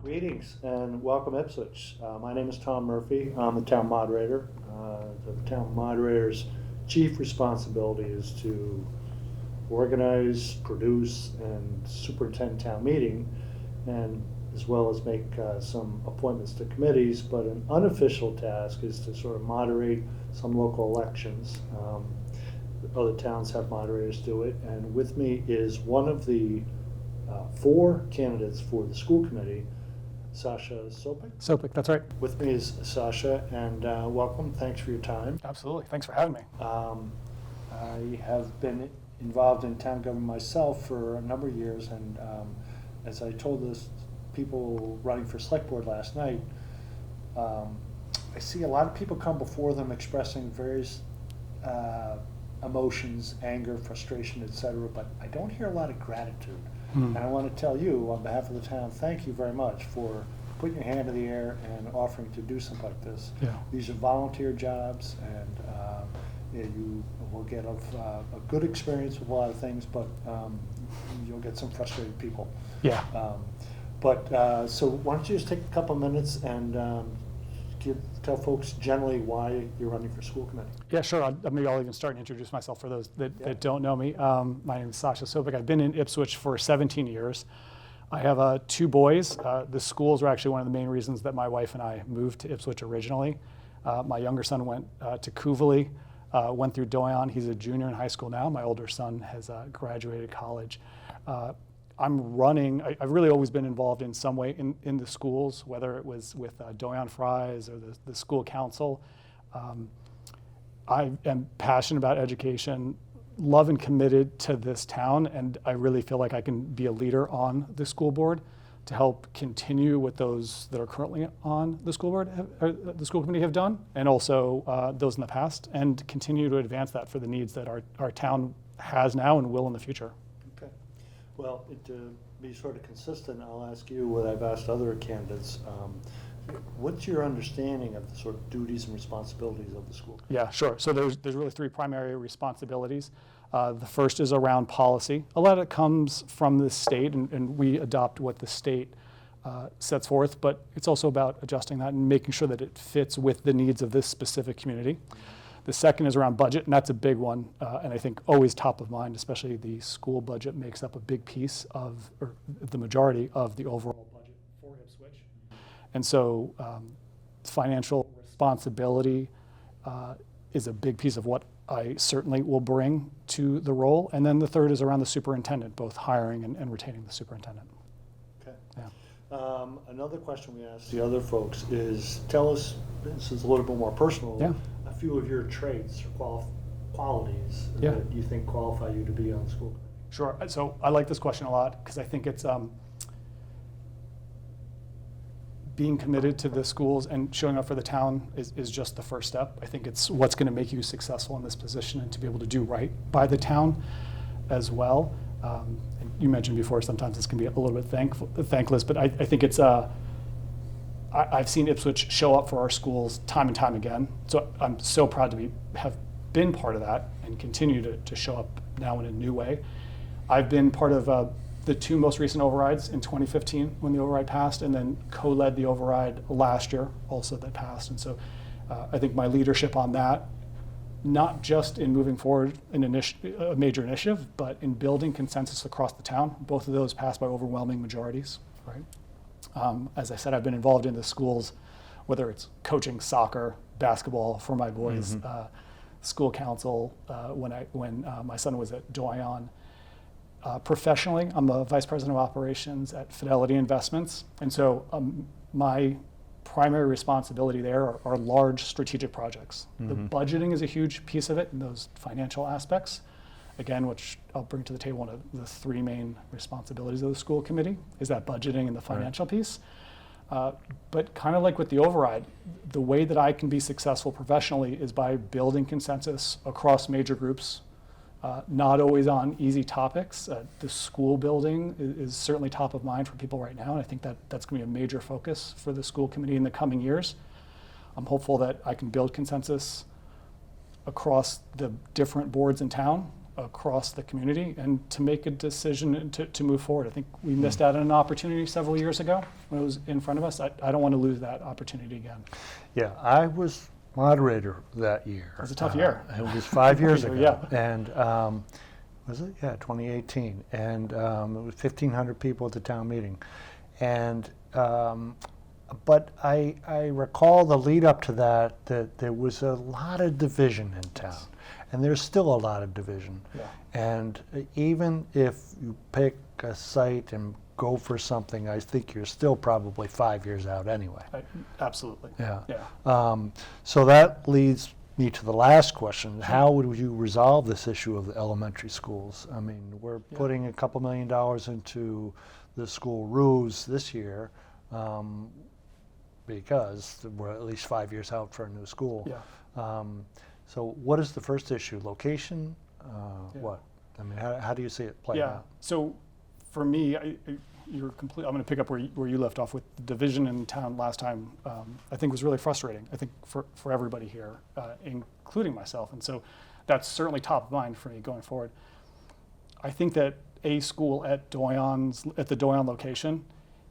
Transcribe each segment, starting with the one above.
Greetings and welcome Ipswich. My name is Tom Murphy. I'm the town moderator. The town moderator's chief responsibility is to organize, produce, and superintend town meeting, and as well as make some appointments to committees. But an unofficial task is to sort of moderate some local elections. Other towns have moderators do it, and with me is one of the 4 candidates for the school committee, Sasha Sopic. Sopic, that's right. With me is Sasha, and welcome. Thanks for your time. Absolutely. Thanks for having me. I have been involved in town government myself for a number of years, and as I told the people running for select board last night, I see a lot of people come before them expressing various emotions, anger, frustration, etc., but I don't hear a lot of gratitude. And I want to tell you, on behalf of the town, thank you very much for putting your hand in the air and offering to do something like this. Yeah. These are volunteer jobs, and you will get a good experience with a lot of things, but you'll get some frustrated people. Yeah. So why don't you just take a couple minutes and tell folks generally why you're running for school committee. Yeah, sure. Maybe I'll even start and introduce myself for those that don't know me. My name is Sasha Sopic. I've been in Ipswich for 17 years. I have 2 boys. The schools were actually one of the main reasons that my wife and I moved to Ipswich originally. My younger son went to Cooley, went through Doyon. He's a junior in high school now. My older son has graduated college. I'm running, I've really always been involved in some way in the schools, whether it was with Doyon Fries or the school council. I am passionate about education, love and committed to this town, and I really feel like I can be a leader on the school board to help continue what those that are currently on the school board, the school committee have done, and also those in the past, and continue to advance that for the needs that our town has now and will in the future. Okay. Well, to be sort of consistent, I'll ask you what I've asked other candidates. What's your understanding of the sort of duties and responsibilities of the school? Yeah, sure. So there's really 3 primary responsibilities. The first is around policy. A lot of it comes from the state, and we adopt what the state sets forth, but it's also about adjusting that and making sure that it fits with the needs of this specific community. The second is around budget, and that's a big one, and I think always top of mind, especially the school budget makes up a big piece of, or the majority of the overall budget for Ipswich. And so financial responsibility is a big piece of what I certainly will bring to the role. And then the third is around the superintendent, both hiring and retaining the superintendent. Okay. Yeah. Another question we ask the other folks is, tell us, this is a little bit more personal, Yeah. a few of your traits or qualities Yeah. that you think qualify you to be on the school committee. Sure. So I like this question a lot because I think it's being committed to the schools and showing up for the town is just the first step. I think it's what's going to make you successful in this position and to be able to do right by the town as well. And you mentioned before, sometimes this can be a little bit thankless, but I think it's I've seen Ipswich show up for our schools time and time again. So I'm so proud to have been part of that and continue to show up now in a new way. I've been part of the 2 most recent overrides in 2015 when the override passed, and then co-led the override last year also that passed. And so I think my leadership on that, not just in moving forward a major initiative, but in building consensus across the town. Both of those passed by overwhelming majorities, right? As I said, I've been involved in the schools, whether it's coaching soccer, basketball for my boys, school council when my son was at Doyon. Professionally, I'm a vice president of operations at Fidelity Investments, and so my primary responsibility there are large strategic projects. The budgeting is a huge piece of it, and those financial aspects, again, which I'll bring to the table. One of the 3 main responsibilities of the school committee is that budgeting and the financial piece. But kind of like with the override, the way that I can be successful professionally is by building consensus across major groups. Not always on easy topics. The school building is certainly top of mind for people right now, and I think that's going to be a major focus for the school committee in the coming years. I'm hopeful that I can build consensus across the different boards in town across the community and to make a decision to move forward. I think we missed out on an opportunity several years ago when it was in front of us. I don't want to lose that opportunity again. Yeah, I was moderator that year. It was a tough year. It was 5 years ago. Yeah. And was it? Yeah, 2018. And it was 1,500 people at the town meeting. And but I recall the lead up to that there was a lot of division in town. Yes. And there's still a lot of division. Yeah. And even if you pick a site and go for something, I think you're still probably 5 years out anyway. Absolutely. Yeah. Yeah. So that leads me to the last question. How would you resolve this issue of the elementary schools? I mean, we're putting a couple $1 million into the school roofs this year because we're at least 5 years out for a new school. Yeah. So what is the first issue? Location? Yeah. What? I mean, how do you see it play Yeah. out? So for me, you're complete. I'm going to pick up where you left off with the division in town last time. I think was really frustrating. I think for everybody here, including myself, and so that's certainly top of mind for me going forward. I think that a school at the Doyon location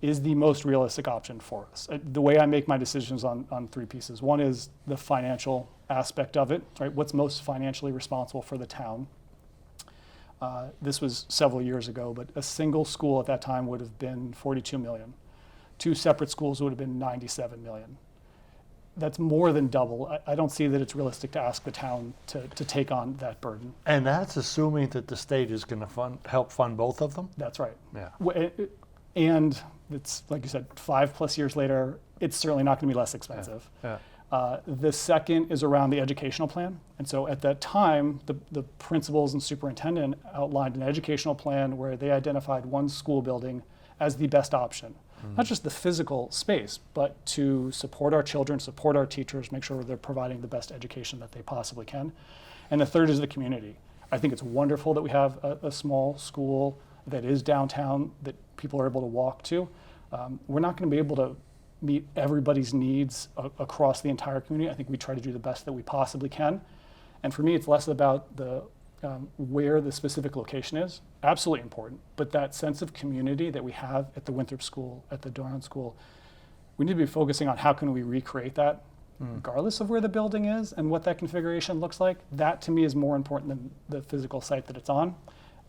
is the most realistic option for us. The way I make my decisions on three pieces. One is the financial aspect of it, right? What's most financially responsible for the town? This was several years ago, but a single school at that time would have been 42 million. Two separate schools would have been 97 million. That's more than double. I don't see that it's realistic to ask the town to take on that burden. And that's assuming that the state is going to help fund both of them? That's right. Yeah. And it's, like you said, 5+ years later, it's certainly not going to be less expensive. Yeah. The second is around the educational plan. And so at that time, the principals and superintendent outlined an educational plan where they identified one school building as the best option. Not just the physical space, but to support our children, support our teachers, make sure they're providing the best education that they possibly can. And the third is the community. I think it's wonderful that we have a small school that is downtown that people are able to walk to. We're not going to be able to meet everybody's needs across the entire community. I think we try to do the best that we possibly can. And for me, it's less about where the specific location is, absolutely important, but that sense of community that we have at the Winthrop School, at the Doyon School, we need to be focusing on how can we recreate that regardless of where the building is and what that configuration looks like. That to me is more important than the physical site that it's on.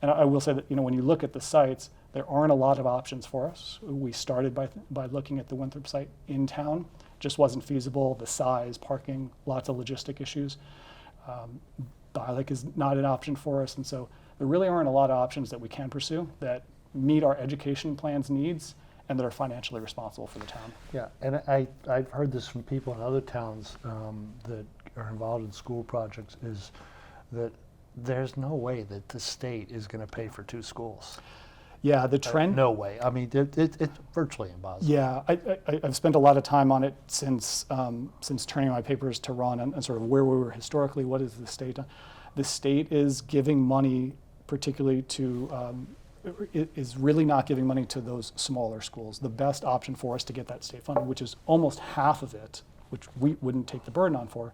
And I will say that, when you look at the sites, there aren't a lot of options for us. We started by looking at the Winthrop site in town. Just wasn't feasible, the size, parking, lots of logistic issues. Bialik is not an option for us, and so there really aren't a lot of options that we can pursue that meet our education plan's needs and that are financially responsible for the town. Yeah, and I've heard this from people in other towns that are involved in school projects, is that there's no way that the state is going to pay for two schools. Yeah, the trend. No way. I mean, it's virtually impossible. Yeah, I've spent a lot of time on it since turning my papers to Ron and sort of where we were historically. What is the state done? The state is giving money, particularly to, is really not giving money to those smaller schools. The best option for us to get that state funding, which is almost half of it, which we wouldn't take the burden on for,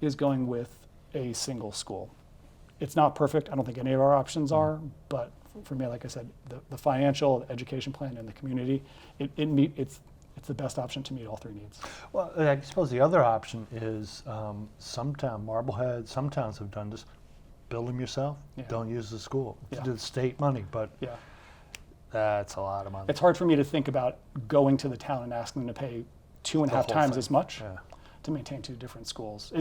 is going with a single school. It's not perfect. I don't think any of our options are, but for me, like I said, the financial, the education plan, and the community, it's the best option to meet all three needs. Well, I suppose the other option is Marblehead, some towns have done this, build them yourself, don't use the school. Yeah. It's state money, but that's a lot of money. It's hard for me to think about going to the town and asking them to pay 2.5 times as much to maintain two different schools.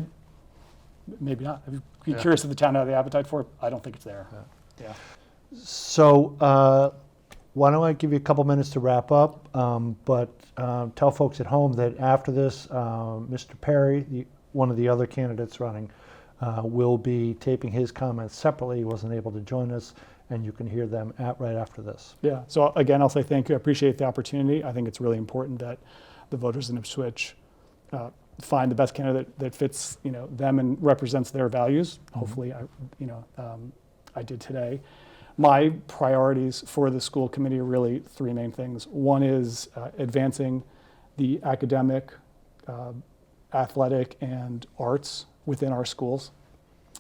Maybe not. I'd be curious if the town had the appetite for it. I don't think it's there. Yeah. So why don't I give you a couple minutes to wrap up, but tell folks at home that after this, Mr. Perry, one of the other candidates running, will be taping his comments separately. He wasn't able to join us, and you can hear them right after this. Yeah, so again, I'll say thank you. I appreciate the opportunity. I think it's really important that the voters in Ipswich find the best candidate that fits them and represents their values. Hopefully, I did today. My priorities for the school committee are really three main things. One is advancing the academic, athletic, and arts within our schools.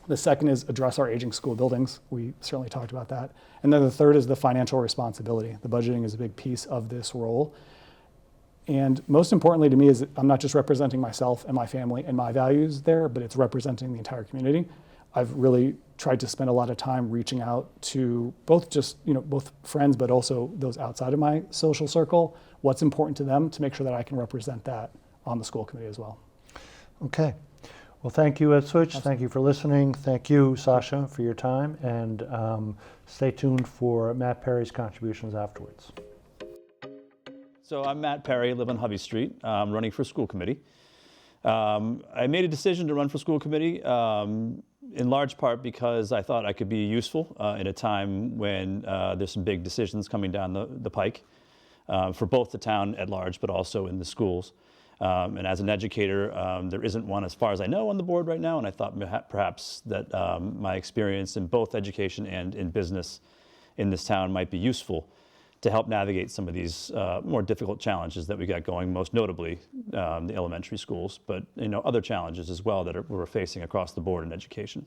The second is address our aging school buildings. We certainly talked about that. And then the third is the financial responsibility. The budgeting is a big piece of this role. And most importantly to me is that I'm not just representing myself and my family and my values there, but it's representing the entire community. I've really tried to spend a lot of time reaching out to both both friends, but also those outside of my social circle, what's important to them to make sure that I can represent that on the school committee as well. Okay. Well, thank you, Ipswich. Thank you for listening. Thank you, Sasha, for your time. And stay tuned for Matt Perry's contributions afterwards. So I'm Matt Perry, live on Hovey Street. I'm running for school committee. I made a decision to run for school committee in large part because I thought I could be useful in a time when there's some big decisions coming down the pike for both the town at large, but also in the schools. And as an educator, there isn't one, as far as I know, on the board right now, and I thought perhaps that my experience in both education and in business in this town might be useful to help navigate some of these more difficult challenges that we got going, most notably the elementary schools, but other challenges as well that we're facing across the board in education.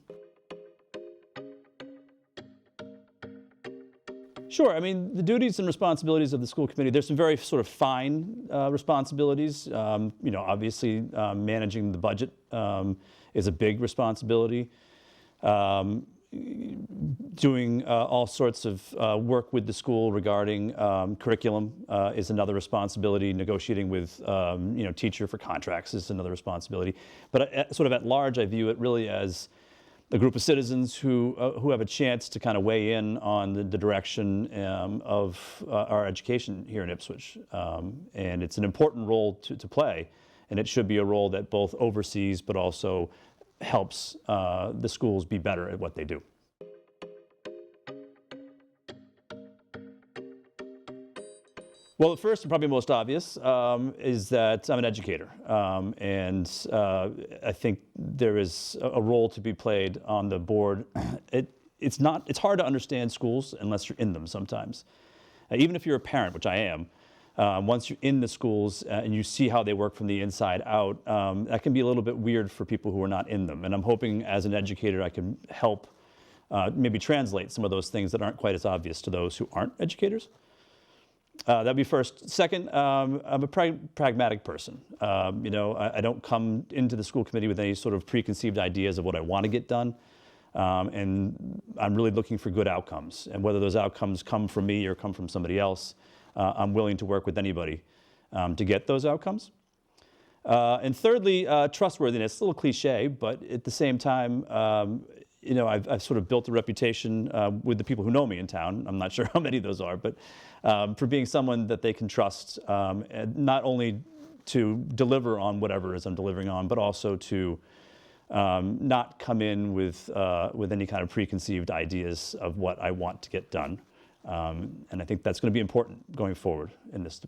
Sure. I mean, the duties and responsibilities of the school committee, there's some very sort of fine responsibilities. Obviously, managing the budget is a big responsibility. Doing all sorts of work with the school regarding curriculum is another responsibility. Negotiating with teacher for contracts is another responsibility. But sort of at large, I view it really as a group of citizens who have a chance to kind of weigh in on the direction of our education here in Ipswich. And it's an important role to play, and it should be a role that both oversees but also helps the schools be better at what they do. Well, the first and probably most obvious is that I'm an educator, and I think there is a role to be played on the board. It's hard to understand schools unless you're in them sometimes. Even if you're a parent, which I am, once you're in the schools and you see how they work from the inside out, that can be a little bit weird for people who are not in them. And I'm hoping as an educator I can help maybe translate some of those things that aren't quite as obvious to those who aren't educators. That'd be first. Second, I'm a pragmatic person. I don't come into the school committee with any sort of preconceived ideas of what I want to get done. And I'm really looking for good outcomes. And whether those outcomes come from me or come from somebody else, I'm willing to work with anybody to get those outcomes. And thirdly, trustworthiness. It's a little cliche, but at the same time, I've sort of built a reputation with the people who know me in town. I'm not sure how many of those are, but for being someone that they can trust, and not only to deliver on whatever it is I'm delivering on, but also to not come in with any kind of preconceived ideas of what I want to get done. And I think that's going to be important going forward in this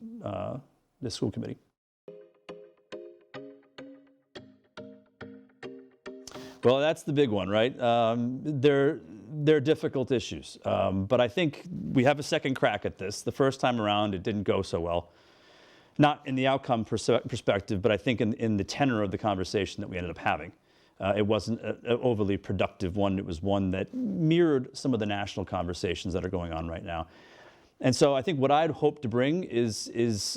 school committee. Well, that's the big one, right? They're difficult issues, but I think we have a second crack at this. The first time around, it didn't go so well. Not in the outcome perspective, but I think in the tenor of the conversation that we ended up having. It wasn't an overly productive one. It was one that mirrored some of the national conversations that are going on right now. And so I think what I'd hope to bring is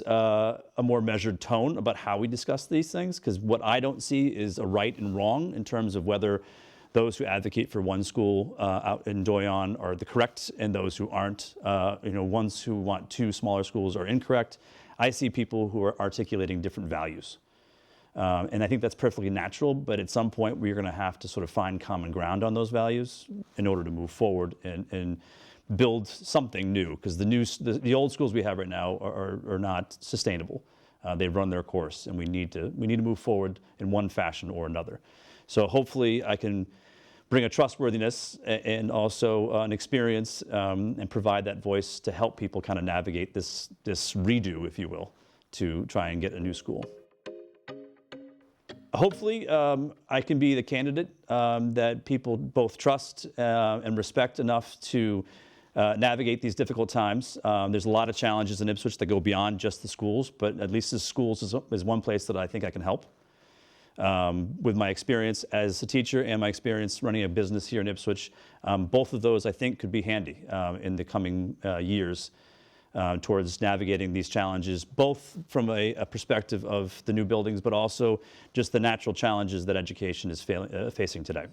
a more measured tone about how we discuss these things, because what I don't see is a right and wrong in terms of whether those who advocate for one school out in Doyon are the correct and those who aren't. Ones who want two smaller schools are incorrect. I see people who are articulating different values. And I think that's perfectly natural, but at some point we're going to have to sort of find common ground on those values in order to move forward and build something new, because the old schools we have right now are not sustainable. They've run their course, and we need to move forward in one fashion or another. So hopefully I can bring a trustworthiness and also an experience and provide that voice to help people kind of navigate this redo, if you will, to try and get a new school. Hopefully, I can be the candidate that people both trust and respect enough to navigate these difficult times. There's a lot of challenges in Ipswich that go beyond just the schools, but at least the schools is one place that I think I can help. with my experience as a teacher and my experience running a business here in Ipswich, both of those I think could be handy in the coming years towards navigating these challenges, both from a perspective of the new buildings, but also just the natural challenges that education is facing today.